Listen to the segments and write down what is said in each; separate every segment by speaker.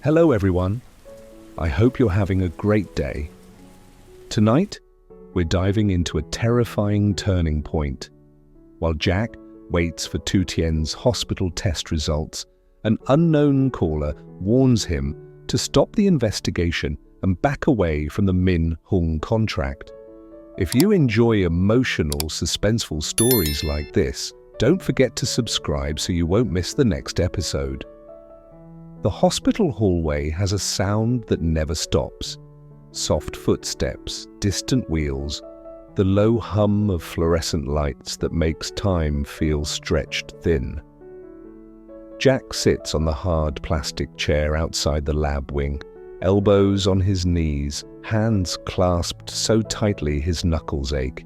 Speaker 1: Hello everyone, I hope you're having a great day. Tonight, we're diving into a terrifying turning point. While Jack waits for Tu Tien's hospital test results, an unknown caller warns him to stop the investigation and back away from the Minh Hung contract. If you enjoy emotional, suspenseful stories like this, don't forget to subscribe so you won't miss the next episode. The hospital hallway has a sound that never stops. Soft footsteps, distant wheels, the low hum of fluorescent lights that makes time feel stretched thin. Jack sits on the hard plastic chair outside the lab wing, elbows on his knees, hands clasped so tightly his knuckles ache.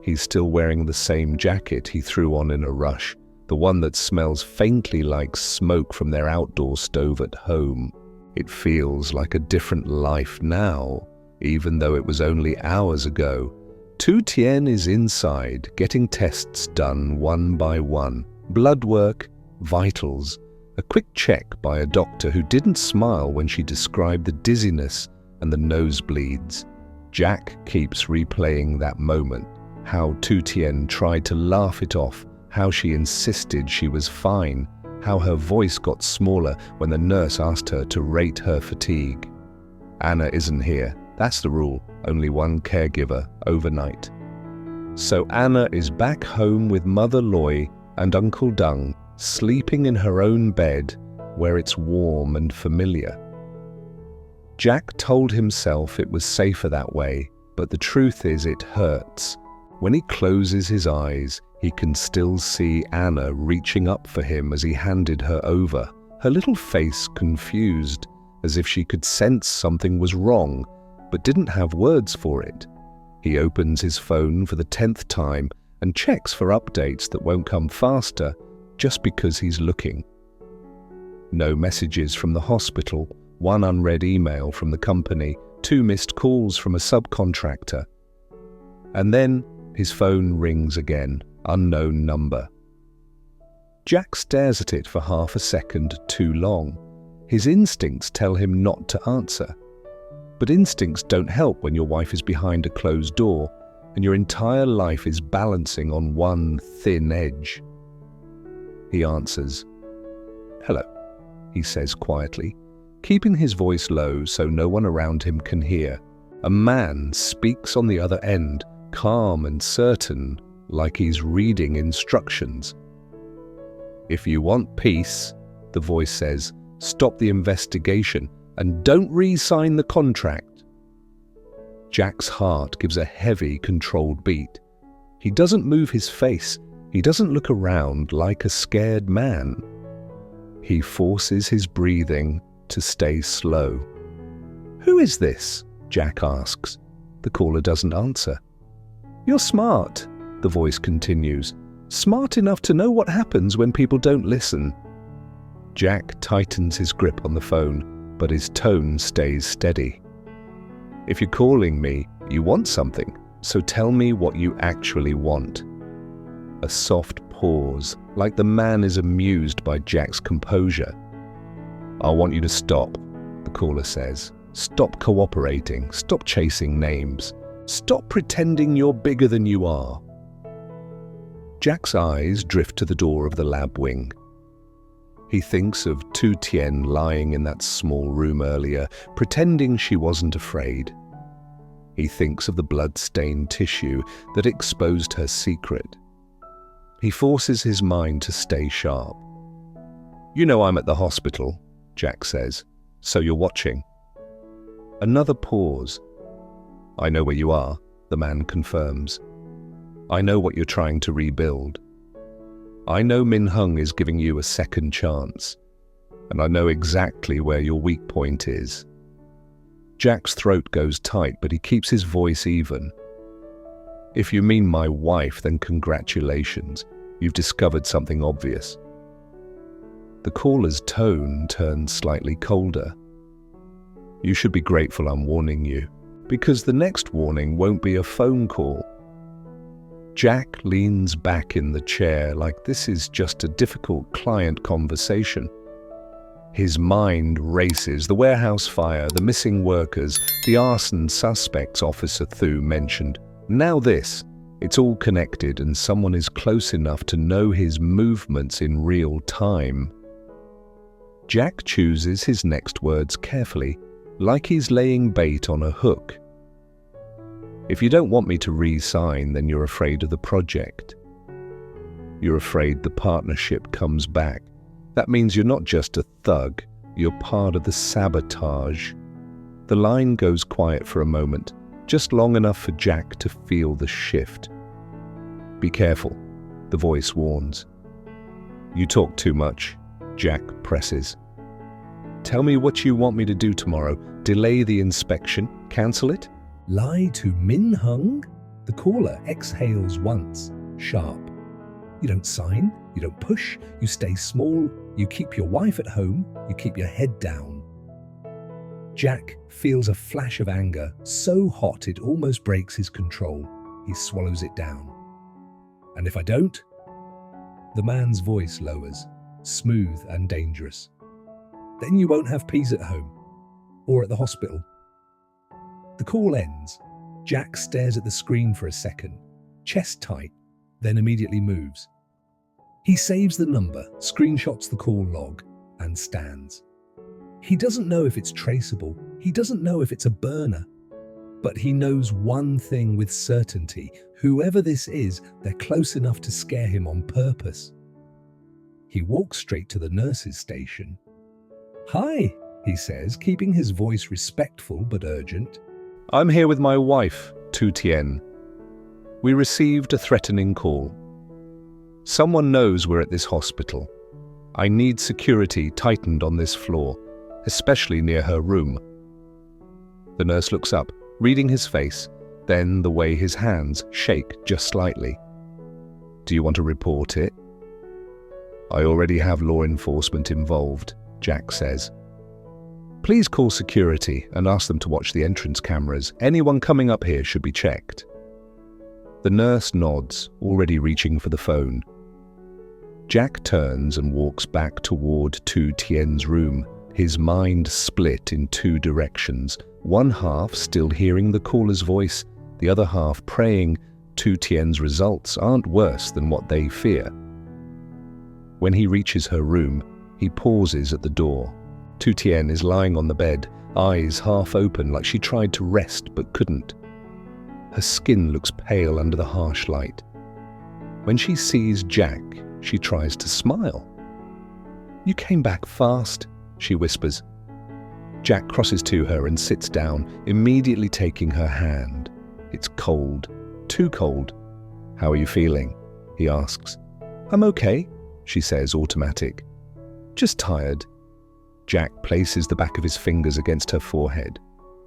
Speaker 1: He's still wearing the same jacket he threw on in a rush, the one that smells faintly like smoke from their outdoor stove at home. It feels like a different life now, even though it was only hours ago. Tu Tien is inside, getting tests done one by one. Blood work, vitals, a quick check by a doctor who didn't smile when she described the dizziness and the nosebleeds. Jack keeps replaying that moment, how Tu Tien tried to laugh it off, how she insisted she was fine, how her voice got smaller when the nurse asked her to rate her fatigue. Anna isn't here. That's the rule. Only one caregiver overnight. So Anna is back home with Mother Ly and Uncle Dung, sleeping in her own bed where it's warm and familiar. Jack told himself it was safer that way, but the truth is it hurts. When he closes his eyes, he can still see Anna reaching up for him as he handed her over, her little face confused, as if she could sense something was wrong, but didn't have words for it. He opens his phone for the 10th time and checks for updates that won't come faster just because he's looking. No messages from the hospital, one unread email from the company, 2 missed calls from a subcontractor. And then his phone rings again. Unknown number. Jack stares at it for half a second too long. His instincts tell him not to answer. But instincts don't help when your wife is behind a closed door and your entire life is balancing on one thin edge. He answers. "Hello," he says quietly, keeping his voice low so no one around him can hear. A man speaks on the other end, calm and certain, like he's reading instructions. "If you want peace," the voice says, "stop the investigation and don't re-sign the contract." Jack's heart gives a heavy, controlled beat. He doesn't move his face. He doesn't look around like a scared man. He forces his breathing to stay slow. "Who is this?" Jack asks. The caller doesn't answer. "You're smart," the voice continues. "Smart enough to know what happens when people don't listen." Jack tightens his grip on the phone, but his tone stays steady. "If you're calling me, you want something, so tell me what you actually want." A soft pause, like the man is amused by Jack's composure. "I want you to stop," the caller says. "Stop cooperating, stop chasing names, stop pretending you're bigger than you are." Jack's eyes drift to the door of the lab wing. He thinks of Tu Tien lying in that small room earlier, pretending she wasn't afraid. He thinks of the blood-stained tissue that exposed her secret. He forces his mind to stay sharp. "You know I'm at the hospital," Jack says, "so you're watching." Another pause. "I know where you are," the man confirms. "I know what you're trying to rebuild. I know Minh Hung is giving you a second chance, and I know exactly where your weak point is." Jack's throat goes tight, but he keeps his voice even. "If you mean my wife, then congratulations. You've discovered something obvious." The caller's tone turns slightly colder. "You should be grateful I'm warning you, because the next warning won't be a phone call." Jack leans back in the chair like this is just a difficult client conversation. His mind races. The warehouse fire, the missing workers, the arson suspects Officer Thu mentioned. Now this. It's all connected, and someone is close enough to know his movements in real time. Jack chooses his next words carefully, like he's laying bait on a hook. If you don't want me to re-sign, then you're afraid of the project. You're afraid the partnership comes back. That means you're not just a thug, you're part of the sabotage. The line goes quiet for a moment, just long enough for Jack to feel the shift. Be careful, the voice warns. You talk too much, Jack presses. Tell me what you want me to do tomorrow. Delay the inspection? Cancel it?
Speaker 2: Lie to Minh Hung? The caller exhales once, sharp. You don't sign, you don't push, you stay small, you keep your wife at home, you keep your head down. Jack feels a flash of anger, so hot it almost breaks his control. He swallows it down. And if I don't? The man's voice lowers, smooth and dangerous. Then you won't have peace at home, or at the hospital. The call ends. Jack stares at the screen for a second, chest tight, then immediately moves. He saves the number, screenshots the call log, and stands. He doesn't know if it's traceable, he doesn't know if it's a burner, but he knows one thing with certainty. Whoever this is, they're close enough to scare him on purpose. He walks straight to the nurse's station. "Hi," he says, keeping his voice respectful but urgent.
Speaker 1: I'm here with my wife, Tu Tien. We received a threatening call. Someone knows we're at this hospital. I need security tightened on this floor, especially near her room. The nurse looks up, reading his face, then the way his hands shake just slightly. Do you want to report it? I already have law enforcement involved, Jack says. Please call security and ask them to watch the entrance cameras. Anyone coming up here should be checked. The nurse nods, already reaching for the phone. Jack turns and walks back toward Tu Tien's room, his mind split in two directions, one half still hearing the caller's voice, the other half praying Tu Tien's results aren't worse than what they fear. When he reaches her room, he pauses at the door. Tu Tien is lying on the bed, eyes half open like she tried to rest but couldn't. Her skin looks pale under the harsh light. When she sees Jack, she tries to smile. You came back fast, she whispers. Jack crosses to her and sits down, immediately taking her hand. It's cold, too cold. How are you feeling? He asks. I'm okay, she says, automatic. Just tired. Jack places the back of his fingers against her forehead.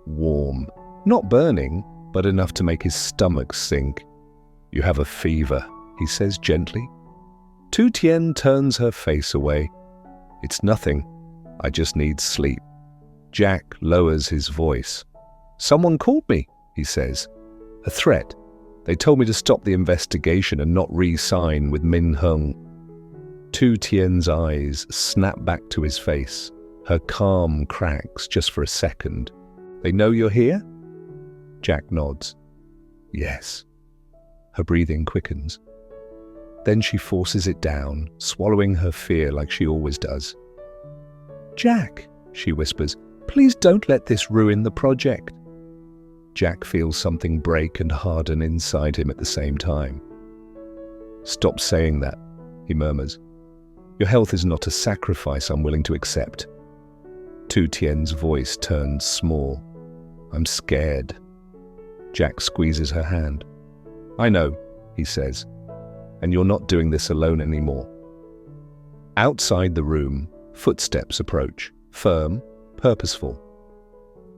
Speaker 1: Warm. Not burning, but enough to make his stomach sink. You have a fever, he says gently. Tu Tien turns her face away. It's nothing. I just need sleep. Jack lowers his voice. Someone called me, he says. A threat. They told me to stop the investigation and not re-sign with Minh Hung. Tu Tien's eyes snap back to his face. Her calm cracks just for a second. They know you're here? Jack nods. Yes. Her breathing quickens. Then she forces it down, swallowing her fear like she always does. Jack, she whispers, please don't let this ruin the project. Jack feels something break and harden inside him at the same time. Stop saying that, he murmurs. Your health is not a sacrifice I'm willing to accept. Tu Tien's voice turns small. I'm scared. Jack squeezes her hand. I know, he says, and you're not doing this alone anymore. Outside the room, footsteps approach, firm, purposeful.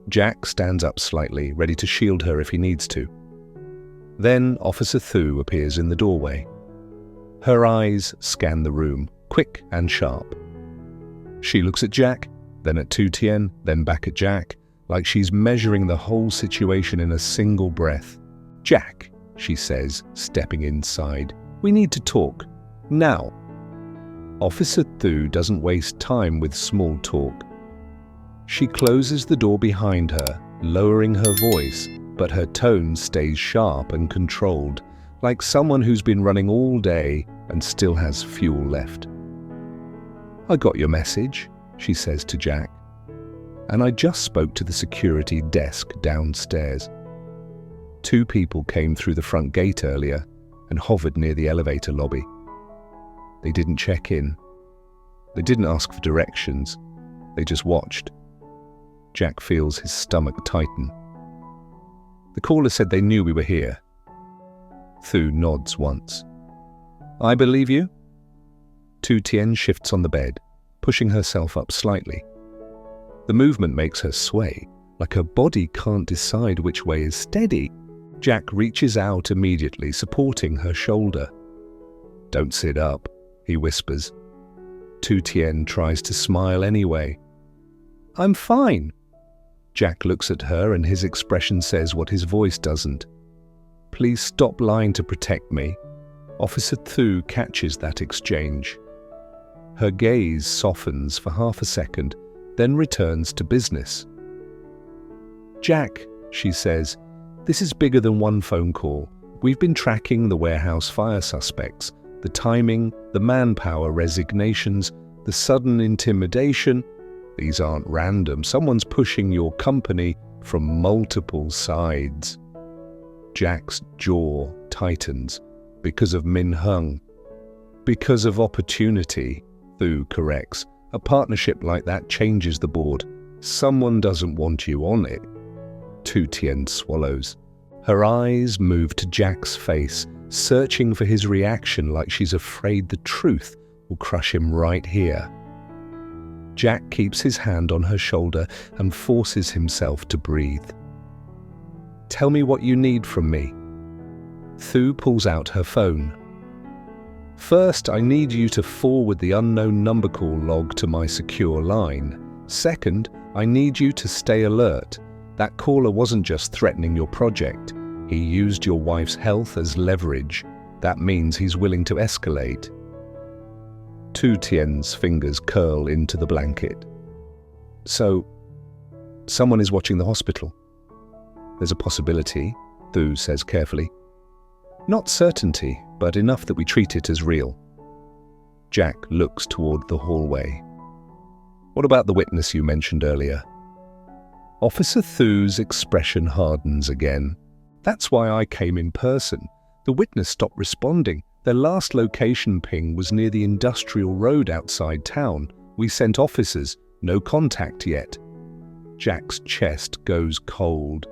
Speaker 1: Jack stands up slightly, ready to shield her if he needs to. Then Officer Thu appears in the doorway. Her eyes scan the room, quick and sharp. She looks at Jack, then at Tu Tien, then back at Jack, like she's measuring the whole situation in a single breath. Jack, she says, stepping inside, we need to talk. Now. Officer Thu doesn't waste time with small talk. She closes the door behind her, lowering her voice, but her tone stays sharp and controlled, like someone who's been running all day and still has fuel left. "I got your message," she says to Jack. "And I just spoke to the security desk downstairs. 2 people came through the front gate earlier and hovered near the elevator lobby. They didn't check in. They didn't ask for directions. They just watched." Jack feels his stomach tighten. "The caller said they knew we were here." Thu nods once. "I believe you." Tu Tien shifts on the bed, pushing herself up slightly. The movement makes her sway, like her body can't decide which way is steady. Jack reaches out immediately, supporting her shoulder. "Don't sit up," he whispers. Tu Tien tries to smile anyway. "I'm fine." Jack looks at her and his expression says what his voice doesn't. "Please stop lying to protect me." Officer Thu catches that exchange. Her gaze softens for half a second, then returns to business. "Jack," she says, "this is bigger than one phone call. We've been tracking the warehouse fire suspects, the timing, the manpower resignations, the sudden intimidation. These aren't random. Someone's pushing your company from multiple sides." Jack's jaw tightens. "Because of Minh Hung." "Because of opportunity," Thu corrects. "A partnership like that changes the board. Someone doesn't want you on it." Tu Tien swallows. Her eyes move to Jack's face, searching for his reaction like she's afraid the truth will crush him right here. Jack keeps his hand on her shoulder and forces himself to breathe. "Tell me what you need from me." Thu pulls out her phone. "First, I need you to forward the unknown number call log to my secure line. Second, I need you to stay alert. That caller wasn't just threatening your project. He used your wife's health as leverage. That means he's willing to escalate." Tu Tien's fingers curl into the blanket. "So, someone is watching the hospital?" "There's a possibility," Thu says carefully. "Not certainty, but enough that we treat it as real." Jack looks toward the hallway. "What about the witness you mentioned earlier?" Officer Thu's expression hardens again. "That's why I came in person. The witness stopped responding. Their last location ping was near the industrial road outside town. We sent officers. No contact yet." Jack's chest goes cold.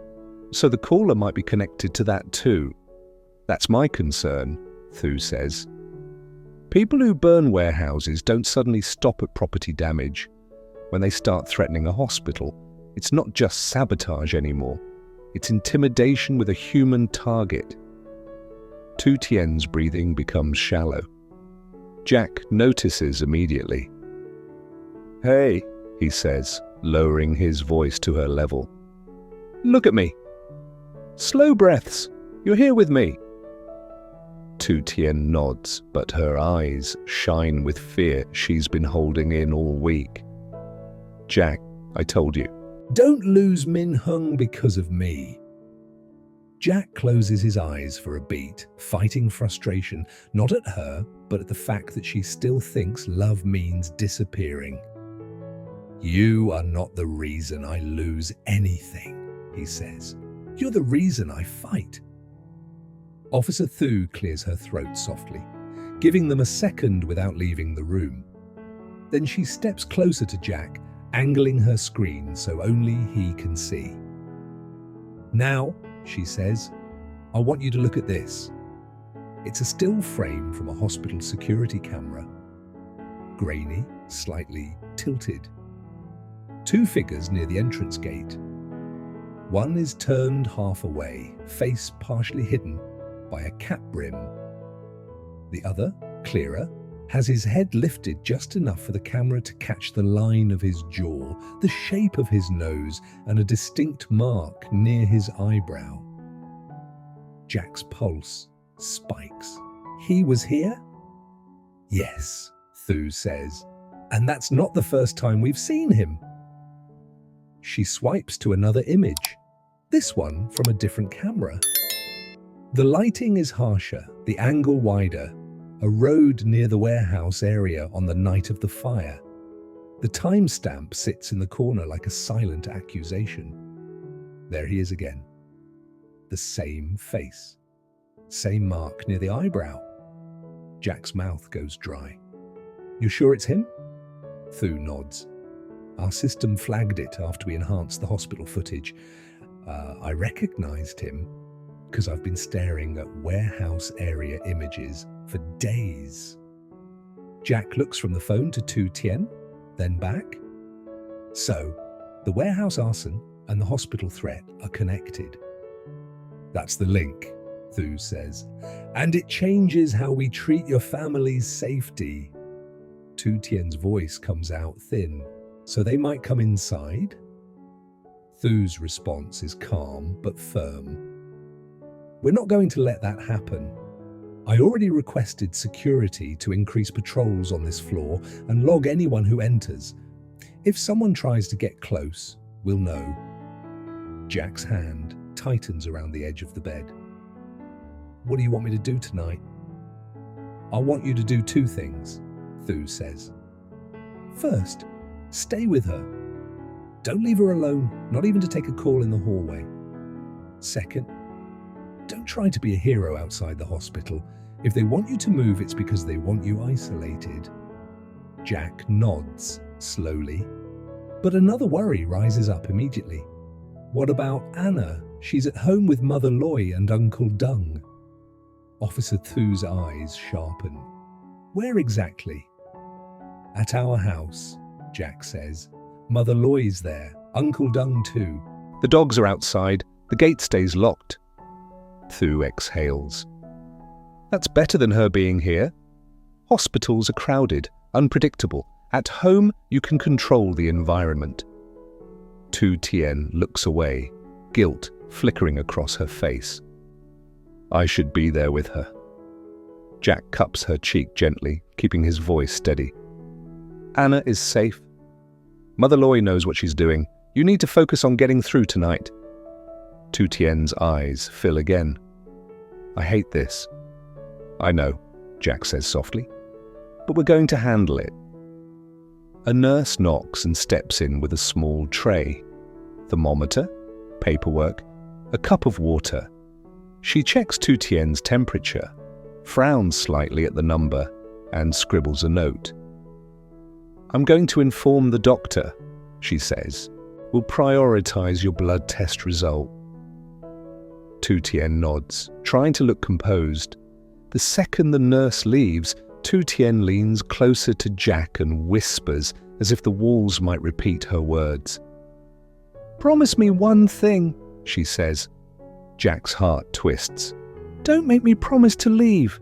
Speaker 1: "So the caller might be connected to that too." "That's my concern," Thu says. "People who burn warehouses don't suddenly stop at property damage. When they start threatening a hospital, it's not just sabotage anymore. It's intimidation with a human target." Tu Tien's breathing becomes shallow. Jack notices immediately. "Hey," he says, lowering his voice to her level. "Look at me. Slow breaths. You're here with me." Tu Tien nods, but her eyes shine with fear she's been holding in all week. "Jack, I told you."
Speaker 2: "Don't lose Minh Hung because of me." Jack closes his eyes for a beat, fighting frustration, not at her, but at the fact that she still thinks love means disappearing. "You are not the reason I lose anything," he says. "You're the reason I fight." Officer Thu clears her throat softly, giving them a second without leaving the room. Then she steps closer to Jack, angling her screen so only he can see. "Now," she says, "I want you to look at this." It's a still frame from a hospital security camera. Grainy, slightly tilted. 2 figures near the entrance gate. One is turned half away, face partially hidden by a cap brim. The other, clearer, has his head lifted just enough for the camera to catch the line of his jaw, the shape of his nose, and a distinct mark near his eyebrow. Jack's pulse spikes. He was here? Yes, Thu says. And that's not the first time we've seen him. She swipes to another image, this one from a different camera. The lighting is harsher, the angle wider, a road near the warehouse area on the night of the fire. The timestamp sits in the corner like a silent accusation. There he is again. The same face. Same mark near the eyebrow. Jack's mouth goes dry. You sure it's him? Thu nods. Our system flagged it after we enhanced the hospital footage. I recognized him because I've been staring at warehouse area images for days. Jack looks from the phone to Tu Tien, then back. So, the warehouse arson and the hospital threat are connected. That's the link, Thu says. And it changes how we treat your family's safety. Tu Tien's voice comes out thin. So they might come inside? Thu's response is calm but firm. We're not going to let that happen. I already requested security to increase patrols on this floor and log anyone who enters. If someone tries to get close, we'll know. Jack's hand tightens around the edge of the bed. What do you want me to do tonight? I want you to do two things, Thu says. First, stay with her. Don't leave her alone, not even to take a call in the hallway. Second, don't try to be a hero outside the hospital. If they want you to move, it's because they want you isolated. Jack nods slowly, but another worry rises up immediately. What about Anna? She's at home with Mother Loy and Uncle Dung. Officer Thu's eyes sharpen. Where exactly? At our house, Jack says. Mother Loy's there, Uncle Dung too.
Speaker 1: The dogs are outside, the gate stays locked. Thu exhales. That's better than her being here. Hospitals are crowded, unpredictable. At home, you can control the environment. Tu Tien looks away, guilt flickering across her face. I should be there with her. Jack cups her cheek gently, keeping his voice steady. Anna is safe. Mother Loy knows what she's doing. You need to focus on getting through tonight. Tu Tien's eyes fill again. I hate this. I know, Jack says softly, but we're going to handle it. A nurse knocks and steps in with a small tray. Thermometer, paperwork, a cup of water. She checks Tu Tien's temperature, frowns slightly at the number, and scribbles a note. I'm going to inform the doctor, she says. We'll prioritize your blood test result. Tu Tien nods, trying to look composed. The second the nurse leaves, Tu Tien leans closer to Jack and whispers as if the walls might repeat her words. Promise me one thing, she says. Jack's heart twists. Don't make me promise to leave.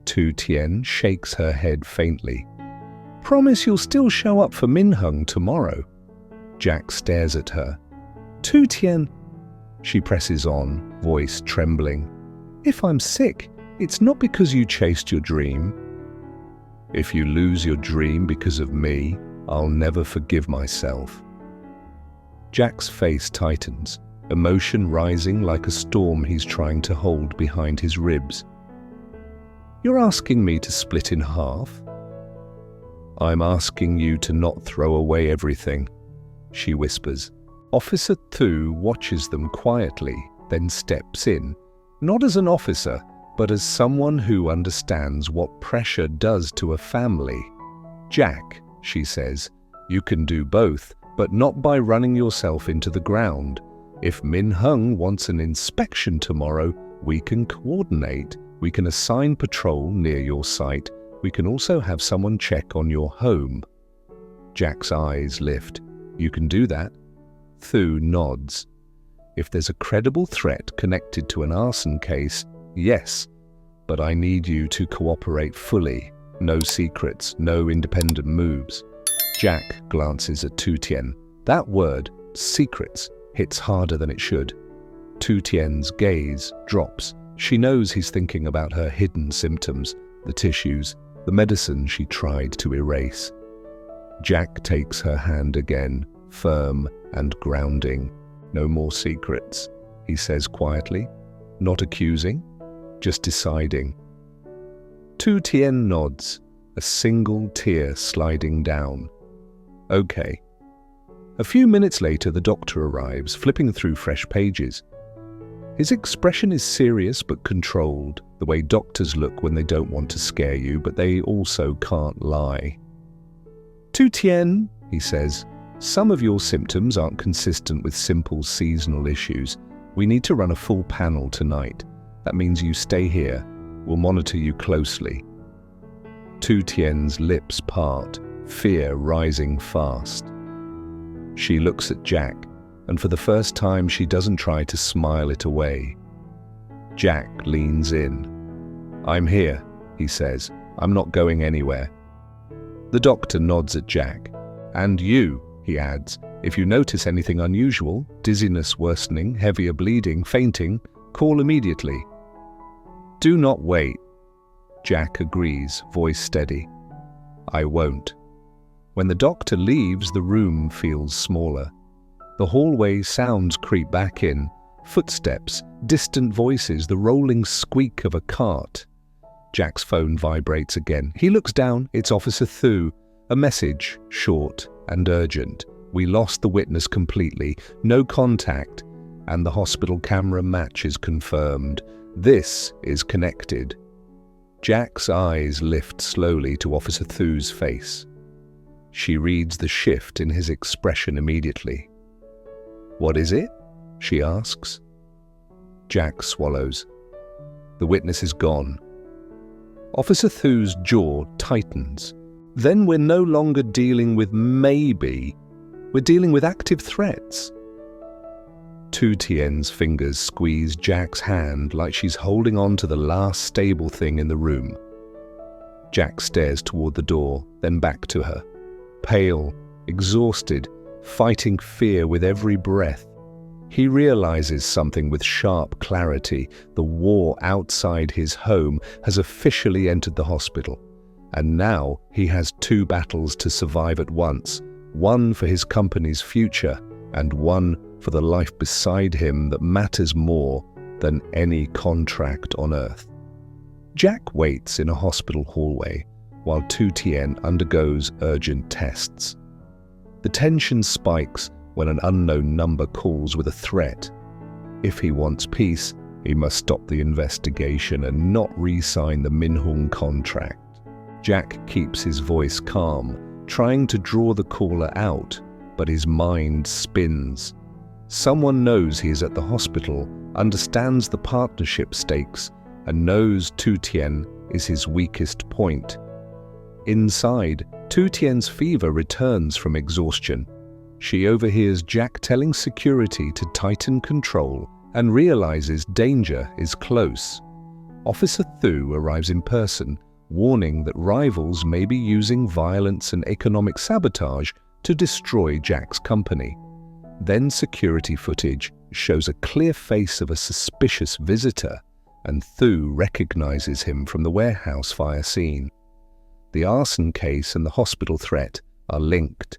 Speaker 1: Tu Tien shakes her head faintly. Promise you'll still show up for Minh tomorrow. Jack stares at her. Tu Tien. She presses on, voice trembling. If I'm sick, it's not because you chased your dream. If you lose your dream because of me, I'll never forgive myself. Jack's face tightens, emotion rising like a storm he's trying to hold behind his ribs. You're asking me to split in half? I'm asking you to not throw away everything, she whispers. Officer Thu watches them quietly, then steps in, not as an officer, but as someone who understands what pressure does to a family. Jack, she says, you can do both, but not by running yourself into the ground. If Minh wants an inspection tomorrow, we can coordinate. We can assign patrol near your site. We can also have someone check on your home. Jack's eyes lift. You can do that? Thu nods. If there's a credible threat connected to an arson case, yes. But I need you to cooperate fully. No secrets, no independent moves. Jack glances at Tu Tien. That word, secrets, hits harder than it should. Tu Tien's gaze drops. She knows he's thinking about her hidden symptoms, the tissues, the medicine she tried to erase. Jack takes her hand again, firm and grounding. "No more secrets," he says quietly, not accusing, just deciding. Tu Tien nods, a single tear sliding down. "Okay." A few minutes later, the doctor arrives, flipping through fresh pages. His expression is serious but controlled, the way doctors look when they don't want to scare you, but they also can't lie. "Tu Tien," he says, "some of your symptoms aren't consistent with simple seasonal issues. We need to run a full panel tonight. That means you stay here. We'll monitor you closely." Tu Tien's lips part, fear rising fast. She looks at Jack, and for the first time she doesn't try to smile it away. Jack leans in. "I'm here," he says. "I'm not going anywhere." The doctor nods at Jack. "And you," he adds, "if you notice anything unusual, dizziness worsening, heavier bleeding, fainting, call immediately." "Do not wait." Jack agrees, voice steady. "I won't." When the doctor leaves, the room feels smaller. The hallway sounds creep back in. Footsteps, distant voices, the rolling squeak of a cart. Jack's phone vibrates again. He looks down. It's Officer Thu. A message, short and urgent. "We lost the witness completely. No contact. And the hospital camera match is confirmed. This is connected." Jack's eyes lift slowly to Officer Thu's face. She reads the shift in his expression immediately. "What is it?" she asks. Jack swallows. "The witness is gone." Officer Thu's jaw tightens. "Then we're no longer dealing with maybe. We're dealing with active threats." Tu Tien's fingers squeeze Jack's hand like she's holding on to the last stable thing in the room. Jack stares toward the door, then back to her. Pale, exhausted, fighting fear with every breath. He realizes something with sharp clarity. The war outside his home has officially entered the hospital. And now he has two battles to survive at once, one for his company's future and one for the life beside him that matters more than any contract on earth. Jack waits in a hospital hallway while Tu Tien undergoes urgent tests. The tension spikes when an unknown number calls with a threat. If he wants peace, he must stop the investigation and not re-sign the Minh contract. Jack keeps his voice calm, trying to draw the caller out, but his mind spins. Someone knows he is at the hospital, understands the partnership stakes, and knows Tu Tien is his weakest point. Inside, Tu Tien's fever returns from exhaustion. She overhears Jack telling security to tighten control and realizes danger is close. Officer Thu arrives in person, warning that rivals may be using violence and economic sabotage to destroy Jack's company. Then security footage shows a clear face of a suspicious visitor, and Thu recognizes him from the warehouse fire scene. The arson case and the hospital threat are linked,